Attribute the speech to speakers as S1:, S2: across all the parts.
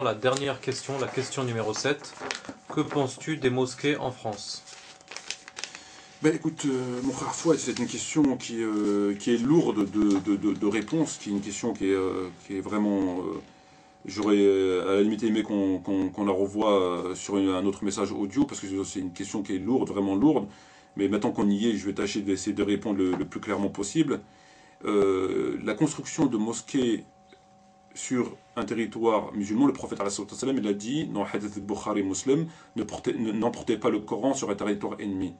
S1: La dernière question, la question numéro 7. Que penses-tu des mosquées en France?
S2: Ben écoute, mon frère Fouad, c'est une question qui est lourde de réponses, qui est une question qui est vraiment. J'aurais à la limite aimé qu'on la revoie sur un autre message audio, parce que c'est une question qui est lourde, vraiment lourde. Mais maintenant qu'on y est, je vais tâcher d'essayer de répondre le plus clairement possible. La construction de mosquées sur un territoire musulman, le prophète sallam, il a dit dans le hadith de Bukhari Muslim, n'emportez pas le Coran sur un territoire ennemi.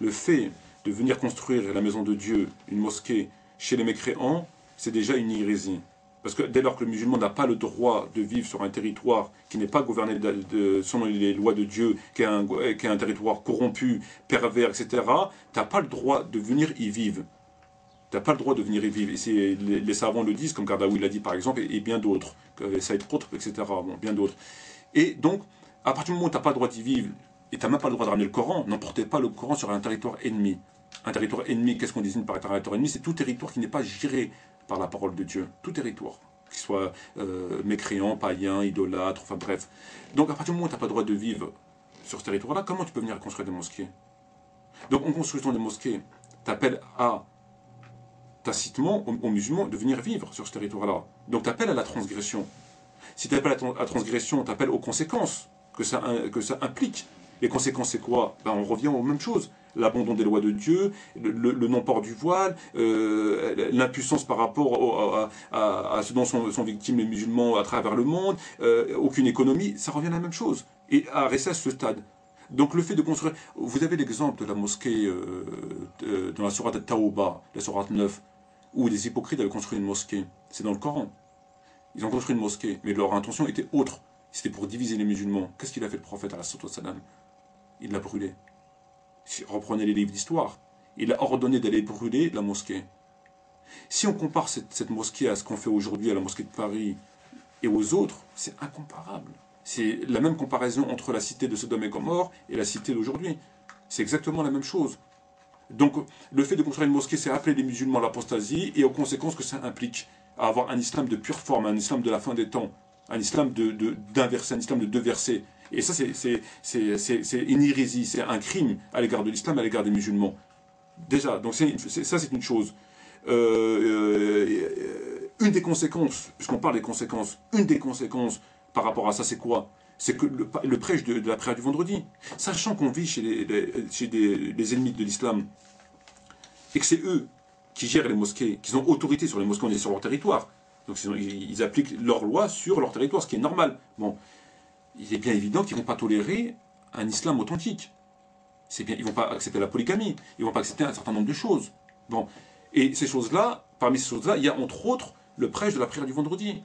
S2: Le fait de venir construire la maison de Dieu, une mosquée, chez les mécréants, c'est déjà une hérésie. Parce que dès lors que le musulman n'a pas le droit de vivre sur un territoire qui n'est pas gouverné selon les lois de Dieu, qui est un territoire corrompu, pervers, etc., tu n'as pas le droit de venir y vivre. Tu n'as pas le droit de venir y vivre. Et les savants le disent, comme Kardawi l'a dit par exemple, et bien d'autres, Saïd Qutb, etc., bon, bien d'autres. Et donc, à partir du moment où tu n'as pas le droit d'y vivre, et tu n'as même pas le droit de ramener le Coran, n'emportez pas le Coran sur un territoire ennemi. Un territoire ennemi, qu'est-ce qu'on désigne par un territoire ennemi? C'est tout territoire qui n'est pas géré par la parole de Dieu. Tout territoire. Qu'il soit mécréant, païen, idolâtre, enfin bref. Donc à partir du moment où tu n'as pas le droit de vivre sur ce territoire-là, comment tu peux venir construire des mosquées? Donc en construisant des mosquées, tu appelles à tacitement aux musulmans de venir vivre sur ce territoire-là. Donc tu appelles à la transgression. Si tu appelles à la transgression, tu appelles aux conséquences que ça implique. Les conséquences, c'est quoi? Ben, on revient aux mêmes choses. L'abandon des lois de Dieu, le non-port du voile, l'impuissance par rapport à ce dont sont victimes les musulmans à travers le monde, aucune économie, ça revient à la même chose. Et à rester à ce stade. Donc le fait de construire... Vous avez l'exemple de la mosquée dans la sourate Tawba, la sourate 9, où des hypocrites avaient construit une mosquée. C'est dans le Coran. Ils ont construit une mosquée, mais leur intention était autre. C'était pour diviser les musulmans. Qu'est-ce qu'il a fait le prophète alayhi salam? Il l'a brûlé. Reprenez les livres d'histoire. Il a ordonné d'aller brûler la mosquée. Si on compare cette mosquée à ce qu'on fait aujourd'hui à la mosquée de Paris et aux autres, c'est incomparable. C'est la même comparaison entre la cité de Sodome et Gomorrhe et la cité d'aujourd'hui. C'est exactement la même chose. Donc, le fait de construire une mosquée, c'est appeler les musulmans à l'apostasie et aux conséquences que ça implique à avoir un islam de pure forme, un islam de la fin des temps, un islam d'inversé, un islam de deux versets. Et ça, c'est une hérésie, c'est un crime à l'égard de l'islam, à l'égard des musulmans. Déjà, donc ça, c'est une chose. Une des conséquences, puisqu'on parle des conséquences, une des conséquences par rapport à ça, c'est quoi? C'est que le prêche de la prière du vendredi, sachant qu'on vit chez les ennemis de l'islam, et que c'est eux qui gèrent les mosquées, qui ont autorité sur les mosquées, on est sur leur territoire. Donc ils appliquent leurs lois sur leur territoire, ce qui est normal. Bon, il est bien évident qu'ils ne vont pas tolérer un islam authentique. Ils ne vont pas accepter la polygamie, ils ne vont pas accepter un certain nombre de choses. Bon, et ces choses-là, parmi ces choses-là, il y a entre autres le prêche de la prière du vendredi.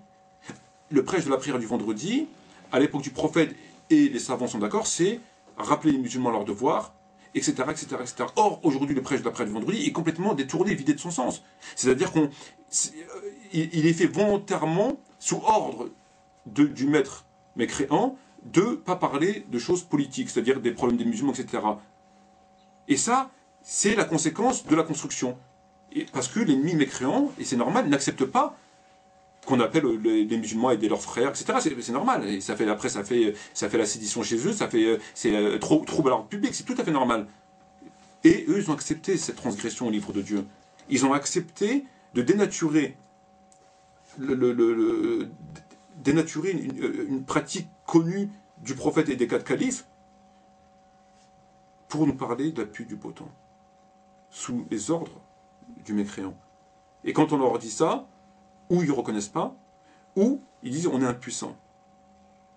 S2: Le prêche de la prière du vendredi, à l'époque du prophète, et les savants sont d'accord, c'est rappeler les musulmans leurs devoirs, etc., etc., etc. Or, aujourd'hui, le prêche de la prière du vendredi est complètement détourné, vidé de son sens. C'est-à-dire qu'il est fait volontairement sous ordre du maître mécréant de ne pas parler de choses politiques, c'est-à-dire des problèmes des musulmans, etc. Et ça, c'est la conséquence de la construction. Et parce que l'ennemi mécréant, et c'est normal, n'accepte pas qu'on appelle les musulmans à aider leurs frères, etc. C'est normal. Et ça fait la sédition chez eux, c'est trouble à l'ordre public, c'est tout à fait normal. Et eux, ils ont accepté cette transgression au livre de Dieu. Ils ont accepté de dénaturer dénaturer une pratique connue du prophète et des quatre califes pour nous parler de la pluie du beau temps, sous les ordres du mécréant. Et quand on leur dit ça, ou ils ne reconnaissent pas, ou ils disent on est impuissant.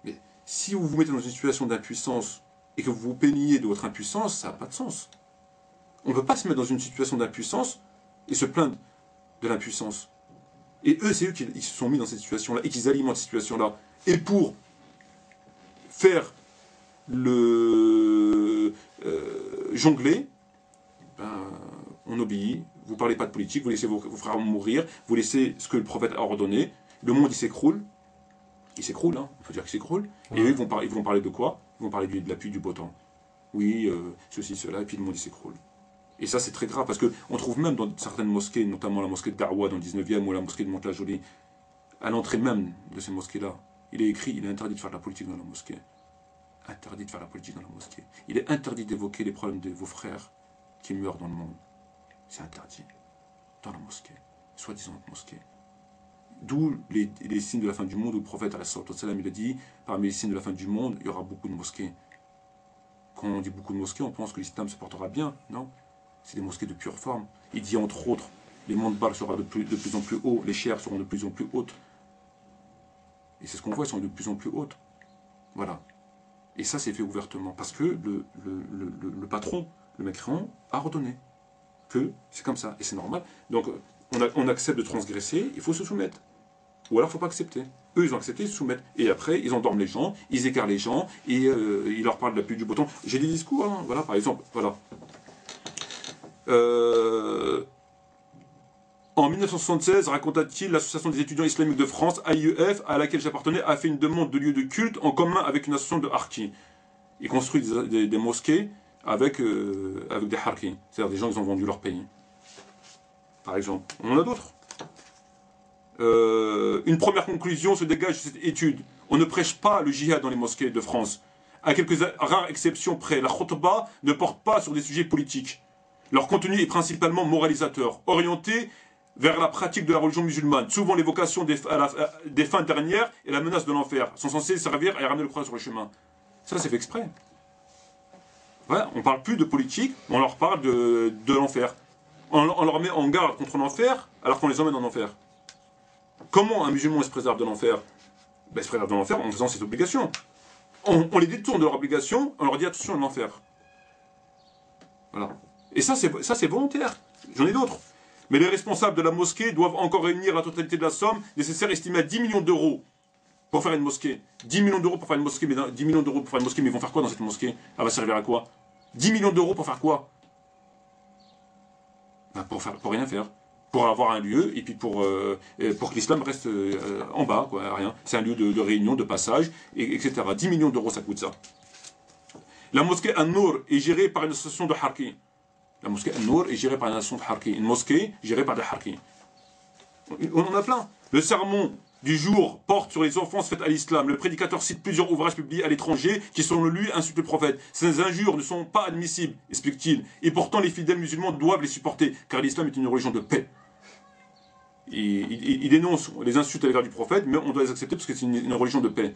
S2: Mais si vous vous mettez dans une situation d'impuissance et que vous vous plaignez de votre impuissance, ça n'a pas de sens. On ne peut pas se mettre dans une situation d'impuissance et se plaindre de l'impuissance. Et eux, c'est eux qui se sont mis dans cette situation-là et qui alimentent cette situation-là. Et pour faire le jongler, ben, on obéit. Vous ne parlez pas de politique, vous laissez vos frères mourir, vous laissez ce que le prophète a ordonné. Le monde, il s'écroule. Il s'écroule, hein, il faut dire qu'il s'écroule. Ouais. Et eux, ils vont parler de quoi? Ils vont parler de la pluie, du beau temps. Oui, ceci, cela, et puis le monde, il s'écroule. Et ça, c'est très grave, parce qu'on trouve même dans certaines mosquées, notamment la mosquée de Darwa dans le 19e, ou la mosquée de Mantes-la-Jolie, à l'entrée même de ces mosquées-là, il est écrit, il est interdit de faire de la politique dans la mosquée. Interdit de faire la politique dans la mosquée. Il est interdit d'évoquer les problèmes de vos frères qui meurent dans le monde. C'est interdit. Dans la mosquée. Soi-disant mosquée. D'où les signes de la fin du monde où le prophète, il a dit, parmi les signes de la fin du monde, il y aura beaucoup de mosquées. Quand on dit beaucoup de mosquées, on pense que l'islam se portera bien. Non. C'est des mosquées de pure forme. Il dit entre autres, les mandbars seront de plus en plus hauts, les chairs seront de plus en plus hautes. Et c'est ce qu'on voit, elles sont de plus en plus hautes. Voilà. Et ça, c'est fait ouvertement. Parce que le patron, le mécréant, a ordonné que c'est comme ça. Et c'est normal. Donc, on accepte de transgresser, il faut se soumettre. Ou alors, il ne faut pas accepter. Eux, ils ont accepté, ils se soumettent. Et après, ils endorment les gens, ils écartent les gens, et ils leur parlent de la pluie du beau temps. J'ai des discours, hein, voilà, par exemple, voilà. En 1976, raconta-t-il, l'association des étudiants islamiques de France, AIEF, à laquelle j'appartenais, a fait une demande de lieu de culte en commun avec une association de harkis. Ils construisent des mosquées avec des harkis, c'est-à-dire des gens qui ont vendu leur pays. Par exemple. On en a d'autres. Une première conclusion se dégage de cette étude. On ne prêche pas le djihad dans les mosquées de France. À quelques rares exceptions près, la khutba ne porte pas sur des sujets politiques. Leur contenu est principalement moralisateur, orienté vers la pratique de la religion musulmane. Souvent l'évocation des fins dernières et la menace de l'enfer sont censés servir à ramener le croyant sur le chemin. Ça, c'est fait exprès. Ouais, on ne parle plus de politique, on leur parle de l'enfer. On leur met en garde contre l'enfer alors qu'on les emmène en enfer. Comment un musulman se préserve de l'enfer? Ben, il se préserve de l'enfer en faisant ses obligations. On les détourne de leur obligation, on leur dit attention à l'enfer. Voilà. Et ça, c'est volontaire. J'en ai d'autres. Mais les responsables de la mosquée doivent encore réunir la totalité de la somme nécessaire estimée à 10 millions d'euros pour faire une mosquée. 10 millions d'euros pour faire une mosquée, mais 10 millions d'euros pour faire une mosquée, mais ils vont faire quoi dans cette mosquée? Elle va servir à quoi? 10 millions d'euros pour faire quoi? Ben pour rien faire. Pour avoir un lieu, et puis pour que l'islam reste en bas, quoi, rien. C'est un lieu de réunion, de passage, etc. 10 millions d'euros, ça coûte ça. La mosquée An-Nour est gérée par une association de harkis. La mosquée An-Nour est gérée par une association de harkis. Une mosquée gérée par des harkis. On en a plein. Le sermon du jour porte sur les offenses faites à l'islam. Le prédicateur cite plusieurs ouvrages publiés à l'étranger qui, selon lui, insultent le prophète. Ces injures ne sont pas admissibles, explique-t-il. Et pourtant, les fidèles musulmans doivent les supporter, car l'islam est une religion de paix. Il dénonce les insultes à l'égard du prophète, mais on doit les accepter parce que c'est une religion de paix.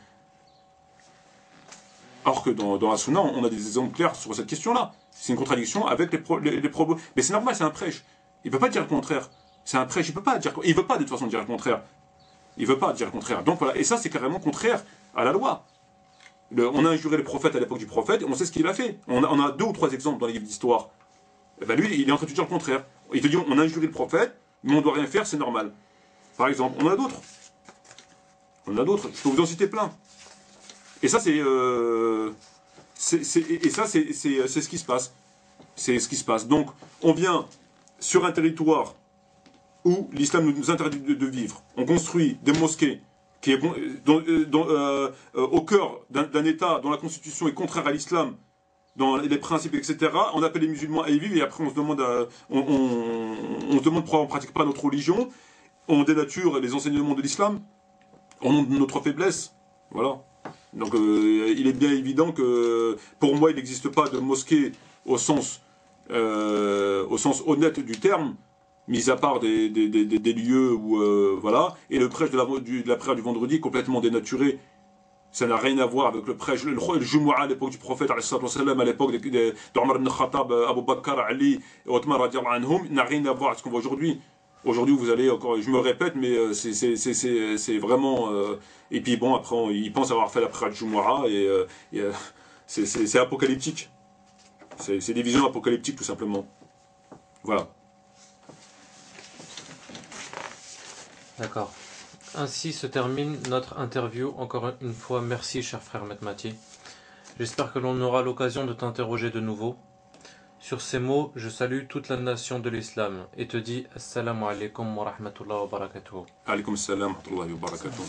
S2: Alors que dans la Sunna, on a des exemples clairs sur cette question-là. C'est une contradiction avec les propos. Mais c'est normal, c'est un prêche. Il ne peut pas dire le contraire. C'est un prêche, il ne peut pas dire. Il ne veut pas de toute façon dire le contraire. Il ne veut pas dire le contraire. Donc voilà. Et ça, c'est carrément contraire à la loi. On a injuré les prophètes à l'époque du prophète, et on sait ce qu'il a fait. On a 2 ou 3 exemples dans les livres d'histoire. Et ben lui, il est en train de dire le contraire. Il te dit on a injuré le prophète, mais on ne doit rien faire, c'est normal. Par exemple, on en a d'autres. On en a d'autres. Je peux vous en citer plein. Et ça, c'est ce qui se passe. C'est ce qui se passe. Donc, on vient sur un territoire où l'islam nous interdit de vivre. On construit des mosquées qui est au cœur d'un État dont la constitution est contraire à l'islam, dans les principes, etc. On appelle les musulmans à y vivre et après on se demande, on se demande pourquoi on ne pratique pas notre religion. On dénature les enseignements de l'islam au nom de notre faiblesse. Voilà. Donc il est bien évident que pour moi il n'existe pas de mosquée au sens honnête du terme, mis à part des lieux où voilà, et le prêche de la prière du vendredi complètement dénaturé. Ça n'a rien à voir avec le prêche, le Jumu'ah à l'époque du prophète, à l'époque d'Omar ibn Khattab, Abu Bakr, Ali et Othman radiallahu anhum, n'a rien à voir avec ce qu'on voit aujourd'hui. Aujourd'hui, vous allez encore, je me répète, mais c'est vraiment. Et puis bon, après, ils pensent avoir fait la prière du Jumu'ah et c'est apocalyptique. C'est des visions apocalyptiques, tout simplement. Voilà.
S1: D'accord. Ainsi se termine notre interview. Encore une fois, merci, cher frère Metmati. J'espère que l'on aura l'occasion de t'interroger de nouveau. Sur ces mots, je salue toute la nation de l'islam et te dis Assalamu alaikum wa rahmatullahi wa barakatuh.
S2: Alaikum salam wa rahmatullahi wa barakatuh.